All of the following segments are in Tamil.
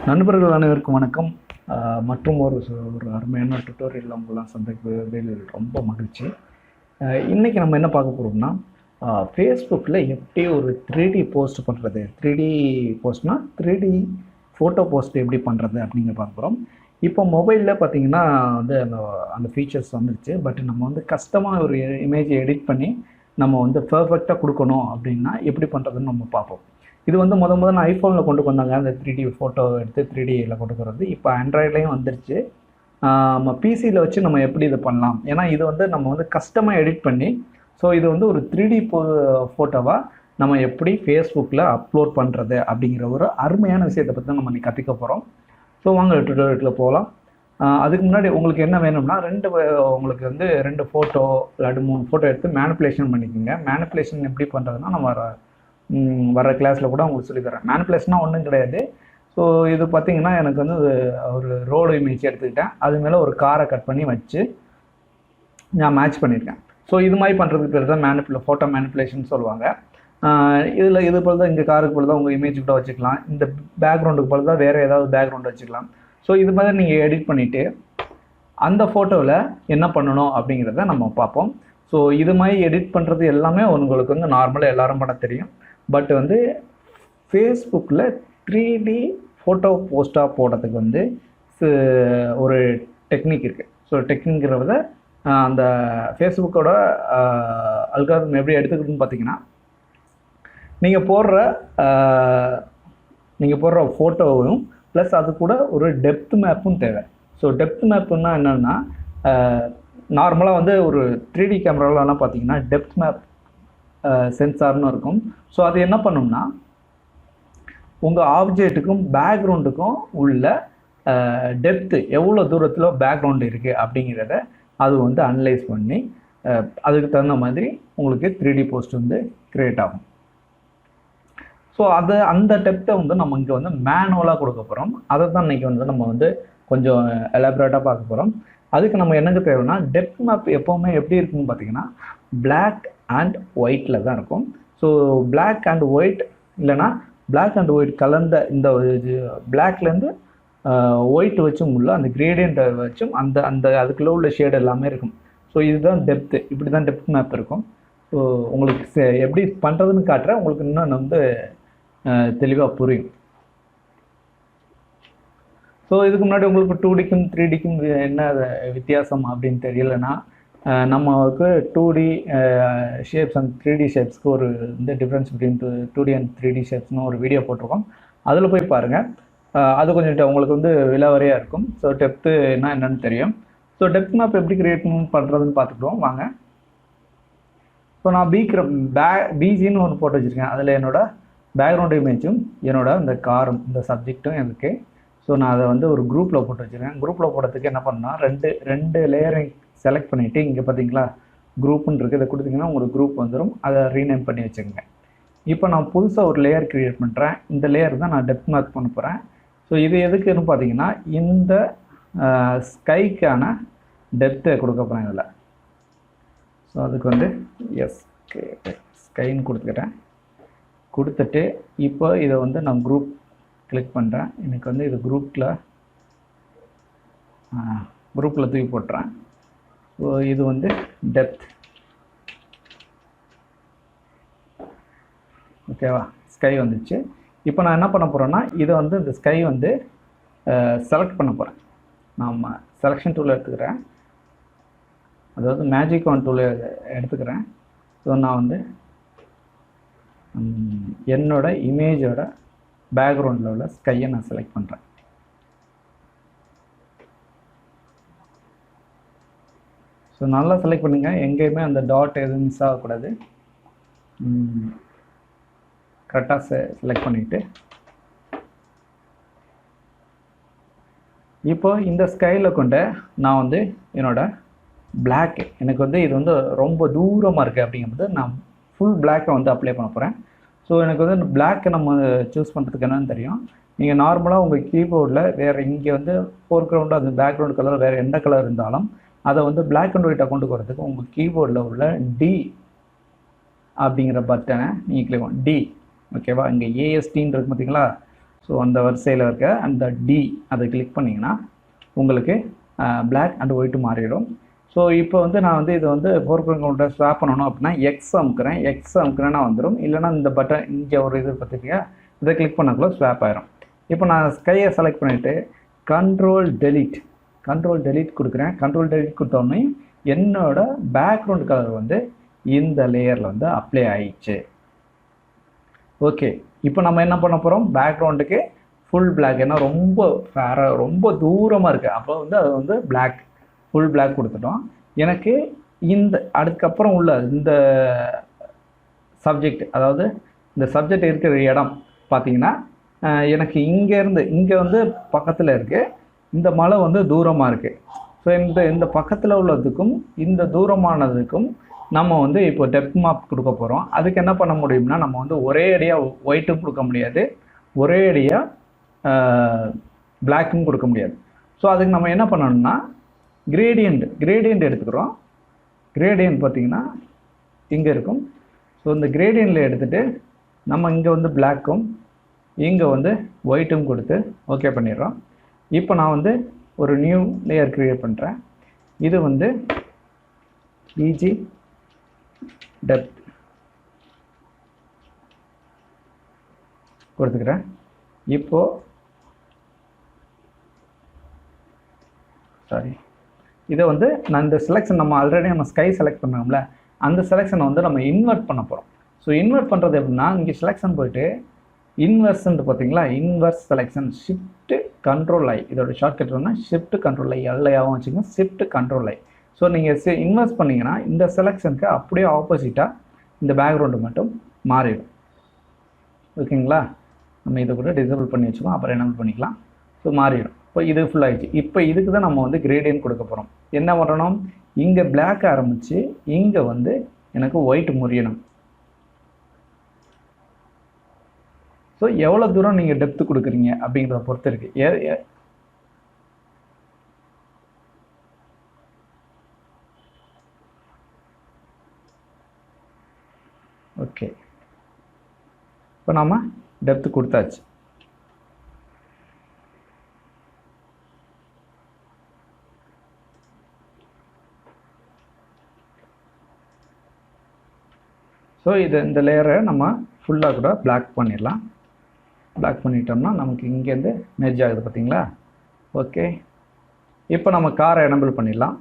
நண்பர்கள் அனைவருக்கும் வணக்கம். மற்றும் ஒரு அருமையான டுட்டோரியல் உங்களாம் சந்திப்பதில் ரொம்ப மகிழ்ச்சி. இன்றைக்கி நம்ம என்ன பார்க்க போகிறோம்னா, ஃபேஸ்புக்கில் எப்படி ஒரு 3D போஸ்ட் பண்ணுறது, 3D போஸ்ட்னால் 3D ஃபோட்டோ போஸ்ட் எப்படி பண்ணுறது அப்படிங்கிற பார்க்க போகிறோம். இப்போ மொபைலில் பார்த்திங்கன்னா வந்து அந்த ஃபீச்சர்ஸ் வந்துருச்சு. பட் நம்ம வந்து கஷ்டமாக ஒரு இமேஜை எடிட் பண்ணி நம்ம வந்து பர்ஃபெக்டாக கொடுக்கணும் அப்படின்னா எப்படி பண்ணுறதுன்னு நம்ம பார்ப்போம். இது வந்து முதல்ல ஐஃபோனில் கொண்டு வந்தாங்க, அந்த 3D ஃபோட்டோ எடுத்து 3Dயில் கொண்டு வர்றது. இப்போ ஆண்ட்ராய்ட்லேயும் வந்துருச்சு. நம்ம பிசியில் வச்சு நம்ம எப்படி இதை பண்ணலாம், ஏன்னா இது வந்து நம்ம வந்து கஸ்டமாக எடிட் பண்ணி, ஸோ இது வந்து ஒரு 3D ஃபோட்டோவாக நம்ம எப்படி ஃபேஸ்புக்கில் அப்லோட் பண்ணுறது அப்படிங்கிற ஒரு அருமையான விஷயத்தை பற்றி நம்ம இன்னைக்கு கற்றுக்க போகிறோம். ஸோ வாங்க டுட்டோரியலுக்குள்ள போகலாம். அதுக்கு முன்னாடி உங்களுக்கு என்ன வேணும்னா, உங்களுக்கு வந்து 2 ஃபோட்டோ இல்லாட்டி 3 ஃபோட்டோ எடுத்து மேனிப்புலேஷன் பண்ணிக்கோங்க. மேனிப்புலேஷன் எப்படி பண்ணுறதுன்னா நம்ம வர கிளாஸில் கூட உங்களுக்கு சொல்லித்தரேன். மேனிப்புலேஷனாக ஒன்றும் கிடையாது. ஸோ இது பார்த்திங்கன்னா எனக்கு வந்து ஒரு ரோடு இமேஜ் எடுத்துக்கிட்டேன், அது மேலே ஒரு காரை கட் பண்ணி வச்சு நான் மேட்ச் பண்ணியிருக்கேன். ஸோ இது மாதிரி பண்ணுறதுக்கு பேர் தான் ஃபோட்டோ மேனிப்புலேஷன் சொல்லுவாங்க. இது போல் தான் இங்கே காருக்கு போல் தான் உங்கள் இமேஜ் கூட வச்சுக்கலாம், இந்த பேக்ரவுண்டுக்கு போல் தான் வேறு ஏதாவது பேக்ரவுண்டு வச்சுக்கலாம். ஸோ இது மாதிரி நீங்கள் எடிட் பண்ணிவிட்டு அந்த ஃபோட்டோவில் என்ன பண்ணணும் அப்படிங்கிறத நம்ம பார்ப்போம். ஸோ இது மாதிரி எடிட் பண்ணுறது எல்லாமே உங்களுக்கு வந்து நார்மலாக எல்லோரும் பண்ண தெரியும். பட் வந்து ஃபேஸ்புக்கில் 3D ஃபோட்டோ போஸ்ட்டாக போடுறதுக்கு வந்து ஒரு டெக்னிக் இருக்குது. ஸோ டெக்னிக்கிறத அந்த ஃபேஸ்புக்கோட அல்காரிதம் எப்படி எடுத்துக்கிட்டுன்னு பார்த்தீங்கன்னா, நீங்கள் போடுற ஃபோட்டோவும் ப்ளஸ் அது கூட ஒரு டெப்த் மேப்பும் தேவை. ஸோ டெப்த் மேப்புன்னா என்னென்னா, நார்மலாக வந்து ஒரு 3D கேமராவிலலாம் பார்த்தீங்கன்னா டெப்த் மேப் சென்சார்னு இருக்கும். ஸோ அது என்ன பண்ணும்னா, உங்கள் ஆப்ஜெக்ட்டுக்கும் பேக்ரவுண்டுக்கும் உள்ள டெப்த்து எவ்வளோ தூரத்தில் பேக்ரவுண்டு இருக்குது அப்படிங்கிறத அது வந்து அனலைஸ் பண்ணி அதுக்கு தகுந்த மாதிரி உங்களுக்கு 3D போஸ்ட் வந்து க்ரியேட் ஆகும். ஸோ அந்த டெப்த்தை வந்து நம்ம இங்கே வந்து மேனுவலாக கொடுக்க போகிறோம். அதை தான் இன்றைக்கி வந்து நம்ம வந்து கொஞ்சம் எலாபரேட்டாக பார்க்க போகிறோம். அதுக்கு நம்ம என்னங்க தேவைன்னா, டெப்த் மேப் எப்போவுமே எப்படி இருக்குன்னு பார்த்தீங்கன்னா பிளாக் அண்ட் ஒயிட்டில் தான் இருக்கும். ஸோ பிளாக் அண்ட் ஒயிட் இல்லைனா பிளாக் அண்ட் ஒயிட் கலந்த இந்த பிளாக்லேருந்து ஒயிட் வச்சும் உள்ள அந்த கிரேடியண்ட்டை வச்சும் அந்த அதுக்குள்ளே உள்ள ஷேடு எல்லாமே இருக்கும். ஸோ இதுதான் டெப்த்து, இப்படி தான் டெப்த் மேப் இருக்கும். ஸோ உங்களுக்கு எப்படி பண்ணுறதுன்னு காட்டுறேன், உங்களுக்கு இன்னும் வந்து தெளிவாக புரியும். ஸோ இதுக்கு முன்னாடி உங்களுக்கு 2Dக்கும் 3Dக்கும் என்ன வித்தியாசம் அப்படின்னு தெரியலைன்னா, நமக்கு 2D ஷேப்ஸ் அண்ட் 3D ஷேப்ஸ்க்கு ஒரு இந்த difference between 2D and 3D ஷேப்ஸ்னு ஒரு வீடியோ போட்டிருக்கோம். அதில் போய் பாருங்கள், அது கொஞ்சம் உங்களுக்கு வந்து விலாவரியாக இருக்கும். ஸோ டெப்த்து என்னன்னு தெரியும். ஸோ டெப்த் மேப் எப்படி கிரியேட் பண்ணுறதுன்னு பார்த்துக்கிடுவோம் வாங்க. ஸோ நான் பிஜின்னு ஒன்று போட்டு வச்சுருக்கேன். அதில் என்னோடய பேக்ரவுண்ட் இமேஜும் என்னோட இந்த காரும் இந்த சப்ஜெக்டும் இருக்குது. ஸோ நான் அதை வந்து ஒரு குரூப்பில் போட்டு வச்சுருக்கேன். குரூப்பில் போடுறதுக்கு என்ன பண்ணால், ரெண்டு லேயரை செலக்ட் பண்ணிவிட்டு இங்கே பார்த்தீங்களா குரூப்புன்னு இருக்குது, இதை கொடுத்தீங்கன்னா உங்களுக்கு குரூப் வந்துடும். அதை ரீநேம் பண்ணி வச்சுக்கோங்க. இப்போ நான் புதுசாக ஒரு லேயர் க்ரியேட் பண்ணுறேன். இந்த லேயர் தான் நான் டெப்த் மேப் பண்ண போகிறேன். ஸோ இது எதுக்குன்னு பார்த்தீங்கன்னா, இந்த ஸ்கைக்கான டெப்த்தை கொடுக்க போகிறேன் இதில். ஸோ அதுக்கு வந்து ஸ்கைன்னு கொடுத்துட்டு இப்போ இதை வந்து நான் குரூப் கிளிக் பண்ணுறேன். எனக்கு வந்து இது குரூப்பில் தூக்கி போட்டுறேன். ஸோ இது வந்து டெப்த், ஓகேவா, ஸ்கை வந்துச்சு. இப்போ நான் என்ன பண்ண போகிறேன்னா, இதை வந்து இந்த ஸ்கை வந்து செலக்ட் பண்ண போகிறேன். நம்ம செலெக்ஷன் டூலை எடுத்துக்கிறேன், அதாவது மேஜிக் ஆன் டூலை எடுத்துக்கிறேன். ஸோ நான் வந்து என்னோட இமேஜோட பேக்ரவுண்டில் உள்ள ஸ்கையை நான் செலக்ட் பண்ணுறேன். ஸோ நல்லா செலக்ட் பண்ணுங்கள், எங்கேயுமே அந்த டாட் எதுவும் மிஸ் ஆகக்கூடாது. கரெக்டாக செலக்ட் பண்ணிவிட்டு இப்போ இந்த ஸ்கையில் கொண்டு நான் வந்து என்னோடய பிளாக், எனக்கு வந்து இது வந்து ரொம்ப தூரமாக இருக்குது அப்படிங்கும்போது நான் ஃபுல் பிளாக்கை வந்து அப்ளை பண்ண போகிறேன். ஸோ எனக்கு வந்து பிளாக்கை நம்ம சூஸ் பண்ணுறதுக்கு என்னன்னு தெரியும். நீங்கள் நார்மலாக உங்கள் கீபோர்டில் வேறு இங்கே வந்து ஃபோர்க்ரவுண்டு அந்த பேக்ரவுண்ட் கலர் வேறு எந்த கலர் இருந்தாலும் அதை வந்து பிளாக் அண்ட் ஒயிட்டாக கொண்டு போகிறதுக்கு உங்கள் கீபோர்டில் உள்ள டி அப்படிங்கிற பட்டனை நீங்கள் கிளிக் பண்ணணும். டி, ஓகேவா, இங்கே ஏஎஸ்டின்னு இருக்கு பார்த்தீங்களா. ஸோ அந்த வரிசையில் இருக்க அந்த டி அதை கிளிக் பண்ணிங்கன்னா உங்களுக்கு Black அண்ட் ஒயிட்டு மாறிடும். ஸோ இப்போ வந்து நான் வந்து இது வந்து ஃபோர்க்ரவுண்ட் கவுண்டர் ஸ்வாப் பண்ணணும் அப்படின்னா எக்ஸ் அமுக்குறேன்னா வந்துடும். இல்லைனா இந்த பட்டன் இங்கே ஒரு இது பார்த்துட்டியா, இதை கிளிக் பண்ணக்குள்ள ஸ்வாப் ஆயிரும். இப்போ நான் ஸ்கையை செலக்ட் பண்ணிவிட்டு கண்ட்ரோல் டெலீட் கொடுக்குறேன். கண்ட்ரோல் டெலீட் கொடுத்தோடனே என்னோட பேக்ரவுண்ட் கலர் வந்து இந்த லேயரில் வந்து அப்ளை ஆயிடுச்சு. ஓகே, இப்போ நம்ம என்ன பண்ண போகிறோம், பேக்ரவுண்டுக்கு ஃபுல் பிளாக், ஏன்னா ரொம்ப ஃபேராக ரொம்ப தூரமாக இருக்குது, அப்போ வந்து அது வந்து பிளாக் ஃபுல் பிளாக் கொடுத்துட்டோம். எனக்கு இந்த அதுக்கப்புறம் உள்ள இந்த சப்ஜெக்ட், அதாவது இந்த சப்ஜெக்ட் இருக்கிற இடம் பார்த்தீங்கன்னா எனக்கு இங்கேருந்து இங்கே வந்து பக்கத்தில் இருக்குது, இந்த மலை வந்து தூரமாக இருக்குது. ஸோ இந்த பக்கத்தில் உள்ளதுக்கும் இந்த தூரமானதுக்கும் நம்ம வந்து இப்போ டெப்த் மாப் கொடுக்க போகிறோம். அதுக்கு என்ன பண்ண முடியும்னா, நம்ம வந்து ஒரே அடியாக ஒயிட்டும் கொடுக்க முடியாது, ஒரே அடியாக பிளாக்கும் கொடுக்க முடியாது. ஸோ அதுக்கு நம்ம என்ன பண்ணணும்னா கிரேடியண்ட் எடுத்துக்கிறோம். கிரேடியண்ட் பார்த்திங்கன்னா இங்கே இருக்கும். ஸோ இந்த கிரேடியண்டில் எடுத்துகிட்டு நம்ம இங்கே வந்து பிளாக்கும் இங்கே வந்து ஒயிட்டும் கொடுத்து ஓகே பண்ணிடுறோம். இப்போ நான் வந்து ஒரு நியூ லேயர் க்ரியேட் பண்ணுறேன். இது வந்து ஈஜி டெப்த் கொடுத்துக்கிறேன். இப்போது இதை வந்து நான் இந்த செலெக்ஷன் நம்ம ஆல்ரெடி நம்ம ஸ்கை செலக்ட் பண்ணோம்ல, அந்த செலெக்ஷனை வந்து நம்ம இன்வெர்ட் பண்ண போகிறோம். ஸோ இன்வெர்ட் பண்ணுறது எப்படின்னா, இங்கே செலெக்ஷன் போயிட்டு இன்வெர்ஸ்ன்னு பார்த்தீங்களா, இன்வெர்ஸ் செலெக்ஷன் ஷிஃப்ட் கண்ட்ரோல் ஐ, இதோட ஷார்ட்கட் வந்து ஷிஃப்ட் கண்ட்ரோல் ஐ, எல்லையாகவும் வச்சுக்கோங்க, ஷிஃப்ட் கண்ட்ரோல் ஐ. ஸோ நீங்கள் இன்வெர்ஸ் பண்ணிங்கன்னா இந்த செலெக்ஷனுக்கு அப்படியே ஆப்போசிட்டாக இந்த பேக்ரவுண்டு மட்டும் மாறிடும். ஓகேங்களா, நம்ம இதை கூட டிசேபிள் பண்ணி வச்சுக்கோம், அப்புறம் எனபிள் பண்ணிக்கலாம். ஸோ மாறிடும். இப்போ இது ஃபுல் ஆகிடுச்சு. இப்போ இதுக்கு தான் நம்ம வந்து கிரேடியன்ட் கொடுக்க போகிறோம். என்ன பண்ணணும், இங்கே பிளாக் ஆரம்பித்து இங்கே வந்து எனக்கு ஒயிட் முறியணும். ஸோ எவ்வளோ தூரம் நீங்கள் டெப்த்து கொடுக்குறீங்க அப்படிங்கிறத பொறுத்து இருக்குது. ஓகே, இப்போ நாம் டெப்த்து கொடுத்தாச்சு. ஸோ இந்த லேயரை நம்ம ஃபுல்லாக கூட பிளாக் பண்ணிடலாம். பிளாக் பண்ணிட்டோம்னா நமக்கு இங்கேருந்து மெர்ஜ் ஆகுது பார்த்தீங்களா. ஓகே, இப்போ நம்ம காரை எனபிள் பண்ணிடலாம்.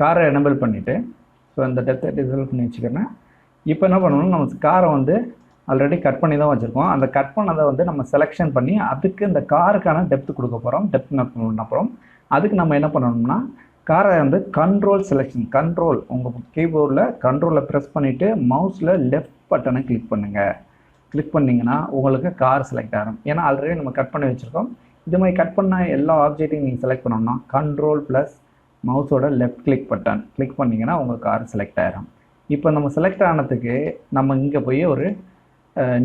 காரை எனபிள் பண்ணிவிட்டு ஸோ இந்த டெப்த்தை டிசேபிள் பண்ணி வச்சுக்கிறேன். இப்போ என்ன பண்ணணும், நம்ம காரை வந்து ஆல்ரெடி கட் பண்ணி தான் வச்சுருக்கோம். அந்த கட் பண்ணதை வந்து நம்ம செலெக்ஷன் பண்ணி அதுக்கு இந்த காருக்கான டெப்த்து கொடுக்க போகிறோம். டெப்த் மேப் பண்ண போகிறோம். அதுக்கு நம்ம என்ன பண்ணணும்னா, காரை வந்து கண்ட்ரோல் செலெக்ஷன், கண்ட்ரோல் உங்கள் கீபோர்டில் கண்ட்ரோலில் ப்ரெஸ் பண்ணிவிட்டு மவுஸில் லெஃப்ட் பட்டனை கிளிக் பண்ணுங்கள். கிளிக் பண்ணிங்கன்னா உங்களுக்கு கார் செலக்ட் ஆகும். ஏன்னா ஆல்ரெடி நம்ம கட் பண்ணி வச்சுருக்கோம். இது மாதிரி கட் பண்ண எல்லா ஆப்ஜெக்ட்டையும் நீங்கள் செலக்ட் பண்ணோம்னா கண்ட்ரோல் ப்ளஸ் மவுஸோட லெஃப்ட் கிளிக் பட்டன் கிளிக் பண்ணிங்கன்னா உங்கள் கார் செலக்ட் ஆகிடும். இப்போ நம்ம செலக்ட் ஆனதுக்கு நம்ம இங்கே போய் ஒரு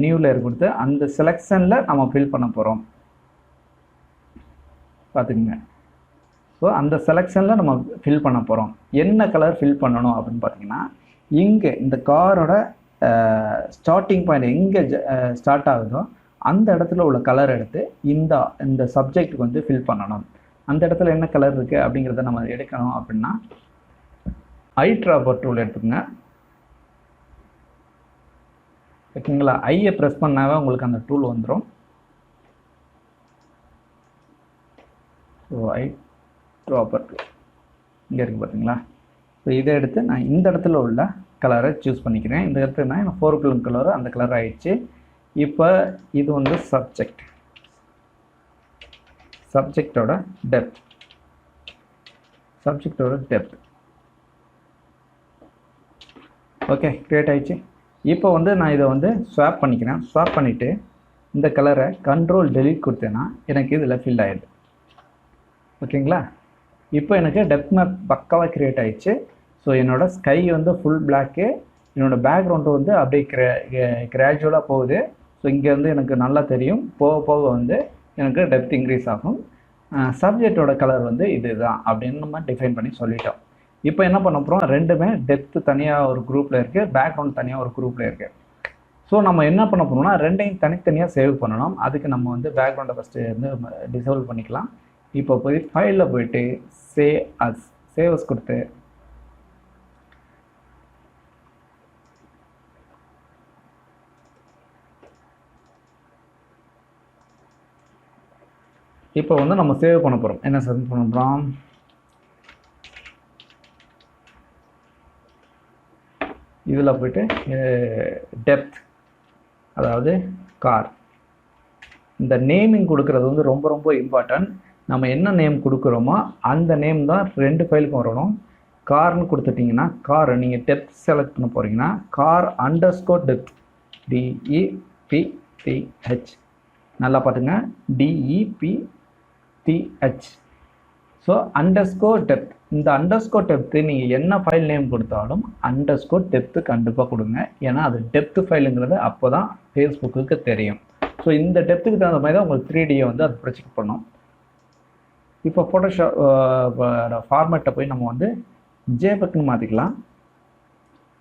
நியூ லேயர் கொடுத்து அந்த செலெக்ஷனில் நம்ம ஃபில் பண்ண போகிறோம். பார்த்துக்குங்க. ஸோ அந்த செலெக்ஷனில் நம்ம ஃபில் பண்ண போகிறோம். என்ன கலர் ஃபில் பண்ணணும் அப்படின்னு பார்த்தீங்கன்னா, இங்கே இந்த காரோட ஸ்டார்டிங் பாயிண்ட் எங்கே ஸ்டார்ட் ஆகுதோ அந்த இடத்துல உள்ள கலர் எடுத்து இந்த சப்ஜெக்ட்டுக்கு வந்து ஃபில் பண்ணணும். அந்த இடத்துல என்ன கலர் இருக்குது அப்படிங்கிறத நம்ம எடுக்கணும். அப்படின்னா ஐ ட்ராப்பர் டூல் எடுத்துக்கோங்க. ஓகேங்களா, ஐயை ப்ரெஸ் பண்ணாவே உங்களுக்கு அந்த டூல் வந்துடும். ஸோ ஐ ட்ராப்பர் டூல் இங்கே இருக்குது பார்த்தீங்களா. ஸோ இதை எடுத்து நான் இந்த இடத்துல உள்ள கலரை சூஸ் பண்ணிக்கிறேன். இந்த இடத்துல நான் ஃபோர்க்ரவுண்ட் கலர் அந்த கலர் ஆகிடுச்சு. இப்போ இது வந்து சப்ஜெக்டோட டெப்த் ஓகே கிரியேட் ஆகிடுச்சு. இப்போ வந்து நான் இதை வந்து ஸ்வாப் பண்ணிக்கிறேன். ஸ்வாப் பண்ணிவிட்டு இந்த கலரை கண்ட்ரோல் டெலீட் கொடுத்தேன்னா எனக்கு இதில் ஃபில் ஆகிடுது. ஓகேங்களா, இப்போ எனக்கு டெப்த் மேப் பக்காவாக க்ரியேட் ஆகிடுச்சு. ஸோ என்னோடய ஸ்கை வந்து ஃபுல் பிளாக்கு, என்னோடய பேக்ரவுண்டு வந்து அப்படியே கிராஜுவலாக போகுது. ஸோ இங்கே வந்து எனக்கு நல்லா தெரியும். போக போக வந்து எனக்கு டெப்த் இன்க்ரீஸ் ஆகும். சப்ஜெக்டோட கலர் வந்து இது தான் அப்படின்னு நம்ம டிஃபைன் பண்ணி சொல்லிட்டோம். இப்போ என்ன பண்ண போகிறோம், ரெண்டுமே டெப்த்து தனியாக ஒரு குரூப்பில் இருக்குது, பேக்ரவுண்ட் தனியாக ஒரு குரூப்பில் இருக்குது. ஸோ நம்ம என்ன பண்ண போகிறோம்னா ரெண்டையும் தனித்தனியாக சேவ் பண்ணணும். அதுக்கு நம்ம வந்து பேக்ரவுண்டை ஃபஸ்ட்டு வந்து டிசேபிள் பண்ணிக்கலாம். இப்போ போய் ஃபைலில் போயிட்டு சேவ் அஸ் கொடுத்து இப்போ வந்து நம்ம சேவ் பண்ண போகிறோம். என்ன சேவ் பண்ண போகிறோம், இதில் போயிட்டு டெப்த், அதாவது கார். இந்த நேமிங் கொடுக்கறது வந்து ரொம்ப ரொம்ப இம்பார்ட்டன்ட். நம்ம என்ன நேம் கொடுக்குறோமோ அந்த நேம் தான் 2 ஃபைலுக்கும் வரணும். கார்னு கொடுத்துட்டிங்கன்னா கார் நீங்கள் டெப்த் செலக்ட் பண்ண போகிறீங்கன்னா car_depth DEPTH, நல்லா பார்த்துங்க, DEPTH. ஸோ _depth, இந்த _depth நீங்கள் என்ன ஃபைல் நேம் கொடுத்தாலும் _depth கண்டிப்பாக கொடுங்க. ஏன்னா அது டெப்த் ஃபைலுங்கிறது அப்போ தான் ஃபேஸ்புக்கு தெரியும். ஸோ இந்த டெப்த்துக்கு தகுந்த மாதிரி தான் உங்களுக்கு 3Dயை வந்து அது ப்ரொஜெக்ட் பண்ணும். இப்போ ஃபோட்டோஷாப் ஃபார்மேட்டை போய் நம்ம வந்து ஜேபெக்னு மாற்றிக்கலாம்.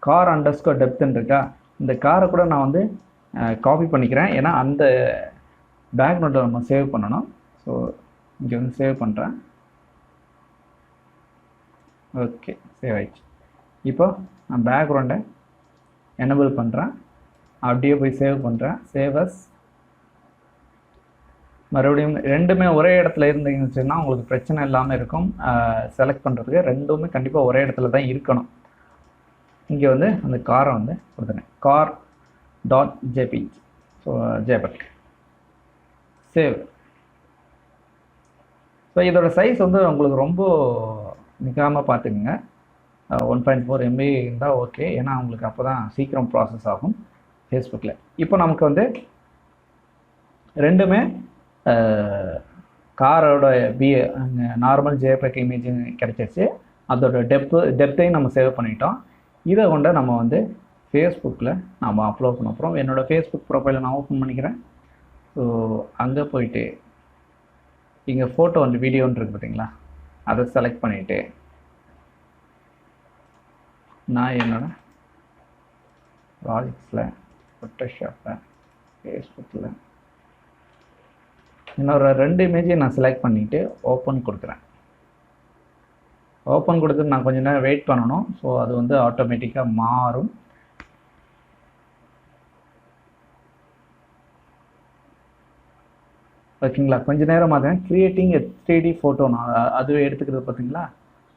car_depthன்னு இருக்கா, இந்த காரை கூட நான் வந்து காப்பி பண்ணிக்கிறேன். ஏன்னா அந்த பேக்ரவுண்டை நம்ம சேவ் பண்ணணும். ஸோ இங்கே வந்து சேவ் பண்ணுறேன். ஓகே, சேவ் ஆயிடுச்சு. இப்போ நான் பேக்ரவுண்டை எனபிள் பண்ணுறேன், அப்படியே போய் சேவ் பண்ணுறேன். சேவஸ் மறுபடியும் ரெண்டுமே ஒரே இடத்துல இருந்துச்சுன்னா உங்களுக்கு பிரச்சனை இல்லாமல் இருக்கும். செலக்ட் பண்ணுறதுக்கு ரெண்டுமே கண்டிப்பாக ஒரே இடத்துல தான் இருக்கணும். இங்கே வந்து அந்த காரை வந்து கொடுத்துறேன், car.jpg. So JPEG save. So இதோட சைஸ் வந்து உங்களுக்கு ரொம்ப நிற்காமல் பார்த்துக்குங்க. 1.4 MB இருந்தால் ஓகே, ஏன்னா உங்களுக்கு அப்போ தான் சீக்கிரம் ப்ராசஸ் ஆகும் ஃபேஸ்புக்கில். இப்போ நமக்கு வந்து ரெண்டுமே காரோட நார்மல் ஜேபெக் இமேஜ் கிடைச்சிருச்சு. அதோட டெப்த்தையும் நம்ம சேவ் பண்ணிட்டோம். இதை கொண்டு நம்ம வந்து ஃபேஸ்புக்கில் நம்ம அப்லோட் பண்ண போகிறோம். என்னோடய ஃபேஸ்புக் ப்ரொஃபைலை நான் ஓப்பன் பண்ணிக்கிறேன். ஸோ அங்கே போயிட்டு இங்கே ஃபோட்டோ வந்து வீடியோன்னு இருக்குது பார்த்தீங்களா, அதை செலக்ட் பண்ணிவிட்டு நான் என்னோடய ப்ராஜெக்ட்ஸில் ஃபோட்டோஷாப்பில் ஃபேஸ்புக்கில் இன்னொரு 2 இமேஜையும் நான் செலக்ட் பண்ணிவிட்டு ஓப்பன் கொடுக்குறேன். ஓப்பன் கொடுத்துட்டு நான் கொஞ்சம் நேரம் வெயிட் பண்ணணும். ஸோ அது வந்து ஆட்டோமேட்டிக்காக மாறும். ஓகேங்களா, கொஞ்சம் நேரம் பார்த்தீங்கன்னா கிரியேட்டிங் 3D ஃபோட்டோ நான் அதுவே எடுத்துக்கிறது பார்த்தீங்களா.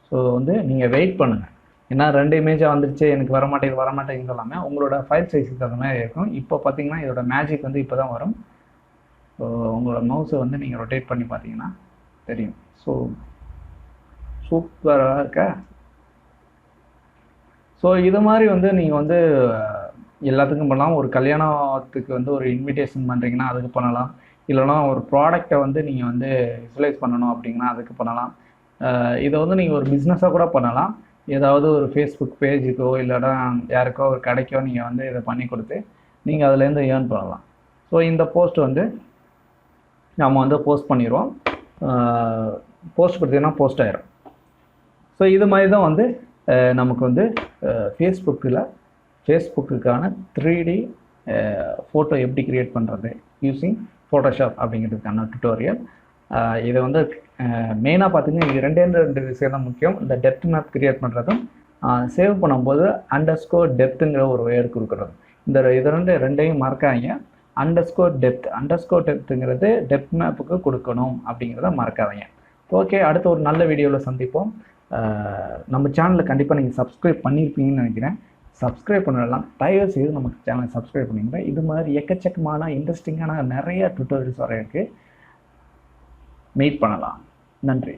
ஸோ வந்து நீங்கள் வெயிட் பண்ணுங்கள். ஏன்னா 2 இமேஜாக வந்துருச்சு, எனக்கு வரமாட்டேங்குது எல்லாமே உங்களோட ஃபைல் சைஸுக்கு அந்த மாதிரி இருக்கும். இப்போ பார்த்தீங்கன்னா இதோட மேஜிக் வந்து இப்போ தான் வரும். ஸோ உங்களோட மவுஸை வந்து நீங்கள் ரொட்டேட் பண்ணி பார்த்தீங்கன்னா தெரியும். ஸோ சூப்பராக இருக்கா. ஸோ இது மாதிரி வந்து நீங்கள் வந்து எல்லாத்துக்கும் பண்ணலாம். ஒரு கல்யாணத்துக்கு வந்து ஒரு இன்விடேஷன் பண்ணுறீங்கன்னா அதுக்கு பண்ணலாம். இல்லைனா ஒரு ப்ராடக்டை வந்து நீங்கள் வந்து விசுவலைஸ் பண்ணணும் அப்படிங்கன்னா அதுக்கு பண்ணலாம். இதை வந்து நீங்கள் ஒரு பிஸ்னஸாக கூட பண்ணலாம். ஏதாவது ஒரு ஃபேஸ்புக் பேஜுக்கோ இல்லைனா யாருக்கோ ஒரு கடைக்கோ நீங்கள் வந்து இதை பண்ணி கொடுத்து நீங்கள் அதுலேருந்து ஏர்ன் பண்ணலாம். ஸோ இந்த போஸ்ட் வந்து நம்ம வந்து போஸ்ட் பண்ணிடுவோம். போஸ்ட் கொடுத்தீங்கன்னா போஸ்ட் ஆயிரும். ஸோ இது மாதிரி தான் வந்து நமக்கு வந்து ஃபேஸ்புக்குக்கான 3D ஃபோட்டோ எப்படி க்ரியேட் பண்ணுறது யூஸிங் ஃபோட்டோஷாப் அப்படிங்கிறதுக்கான டுட்டோரியல். இதை வந்து மெயினாக பார்த்தீங்கன்னா இது 2 விஷயம் தான் முக்கியம். இந்த டெப்த் மேப் க்ரியேட் பண்ணுறதும் சேவ் பண்ணும்போது _depthங்கிற ஒரு வேர்டு கொடுக்குறதும். இது ரெண்டையும் மறக்காதீங்க. _depthங்கிறது டெப்த் மேப்புக்கு கொடுக்கணும் அப்படிங்கிறத மறக்காதீங்க. ஓகே, அடுத்த ஒரு நல்ல வீடியோவில் சந்திப்போம். நம்ம சேனலில் கண்டிப்பாக நீங்கள் சப்ஸ்கிரைப் பண்ணியிருப்பீங்கன்னு நினைக்கிறேன். சப்ஸ்கிரைப் பண்ணலாம், தயவு செய்து நம்ம சேனலை சப்ஸ்கிரைப் பண்ணிங்க. இது மாதிரி எக்கச்சக்கமான இன்ட்ரெஸ்டிங்கான நிறைய டுட்டோரியல்ஸ் வர இருக்குது. மீட் பண்ணலாம். நன்றி.